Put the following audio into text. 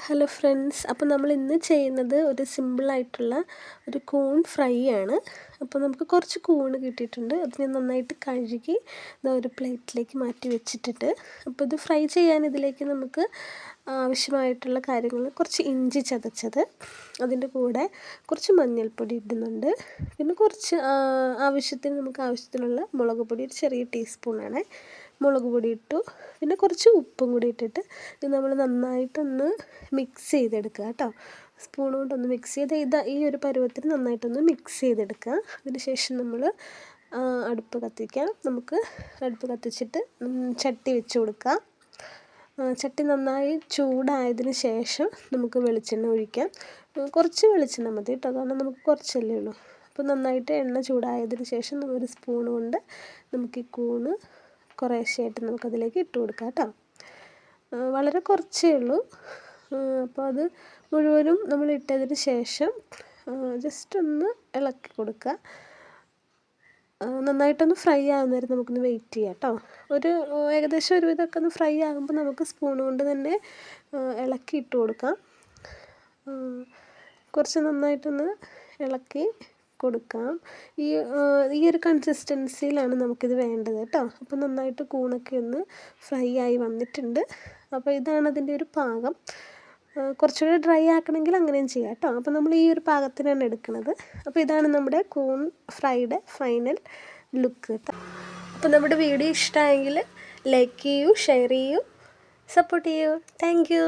Hello friends, അപ്പോൾ നമ്മൾ ഇന്ന് ചെയ്യുന്നത് ഒരു സിമ്പിളായിട്ടുള്ള ഒരു കൂൺ ഫ്രൈ ആണ്. അപ്പോൾ നമുക്ക് കുറച്ച് കൂൺ കിട്ടിയിട്ടുണ്ട്. അത് ഞാൻ നന്നായിട്ട് കഴുകി ഒരു പ്ലേറ്റിലേക്ക് മാറ്റി വെച്ചിട്ടുണ്ട്. അപ്പോൾ ഇത് ഫ്രൈ ചെയ്യാൻ ഇതിലേക്ക് നമുക്ക് ആവശ്യമായിട്ടുള്ള കാര്യങ്ങൾ കുറച്ച് ഇഞ്ചി ചതച്ചത്, അതിൻ്റെ കൂടെ കുറച്ച് മഞ്ഞൾപ്പൊടി ഇടുന്നുണ്ട്, പിന്നെ കുറച്ച് ആവശ്യത്തിനുള്ള മുളക് പൊടി, ഒരു ചെറിയ ടീസ്പൂണാണ് മുളക് പൊടി ഇട്ടു. പിന്നെ കുറച്ച് ഉപ്പും കൂടി ഇട്ടിട്ട് ഇത് നമ്മൾ നന്നായിട്ടൊന്ന് മിക്സ് ചെയ്തെടുക്കുക കേട്ടോ. സ്പൂൺ കൊണ്ടൊന്ന് മിക്സ് ചെയ്ത് ഈ ഒരു പരുവത്തിന് നന്നായിട്ടൊന്ന് മിക്സ് ചെയ്തെടുക്കുക. അതിന് ശേഷം നമ്മൾ അടുപ്പ് കത്തിക്കാം. നമുക്ക് അടുപ്പ് കത്തിച്ചിട്ട് ചട്ടി വെച്ച് കൊടുക്കാം. ചട്ടി നന്നായി ചൂടായതിന് ശേഷം നമുക്ക് വെളിച്ചെണ്ണ ഒഴിക്കാം. കുറച്ച് വെളിച്ചെണ്ണ മതി കേട്ടോ, കാരണം നമുക്ക് കുറച്ചല്ലേ ഉള്ളൂ. അപ്പോൾ നന്നായിട്ട് എണ്ണ ചൂടായതിന് ശേഷം ഒരു സ്പൂൺ കൊണ്ട് നമുക്ക് ഈ കൂണ് കുറേശ്ശെയായിട്ട് നമുക്കതിലേക്ക് ഇട്ട് കൊടുക്കാം കേട്ടോ. വളരെ കുറച്ചേ ഉള്ളൂ. അപ്പോൾ അത് മുഴുവനും നമ്മൾ ഇട്ടതിന് ശേഷം ജസ്റ്റ് ഒന്ന് ഇളക്കി കൊടുക്കുക. നന്നായിട്ടൊന്ന് ഫ്രൈ ആകുന്നവരെ നമുക്കൊന്ന് വെയിറ്റ് ചെയ്യാം കേട്ടോ. ഏകദേശം ഒരുവിധമൊക്കെ ഒന്ന് ഫ്രൈ ആകുമ്പോൾ നമുക്ക് സ്പൂൺ കൊണ്ട് തന്നെ ഇളക്കി ഇട്ട് കൊടുക്കാം. കുറച്ച് നന്നായിട്ടൊന്ന് ഇളക്കി കൊടുക്കാം. ഈ ഒരു കൺസിസ്റ്റൻസിയിലാണ് നമുക്കിത് വേണ്ടത് കേട്ടോ. അപ്പോൾ നന്നായിട്ട് കൂണൊക്കെ ഒന്ന് ഫ്രൈ ആയി വന്നിട്ടുണ്ട്. അപ്പോൾ ഇതാണ് അതിൻ്റെ ഒരു പാകം. കുറച്ചുകൂടി ഡ്രൈ ആക്കണമെങ്കിൽ അങ്ങനെയും ചെയ്യാം കേട്ടോ. അപ്പോൾ നമ്മൾ ഈ ഒരു പാകത്തിനാണ് എടുക്കുന്നത്. അപ്പോൾ ഇതാണ് നമ്മുടെ കൂൺ ഫ്രൈയുടെ ഫൈനൽ ലുക്ക് കേട്ടോ. അപ്പോൾ നമ്മുടെ വീഡിയോ ഇഷ്ടമായെങ്കിൽ ലൈക്ക് ചെയ്യൂ, ഷെയർ ചെയ്യൂ, സപ്പോർട്ട് ചെയ്യൂ. Thank you.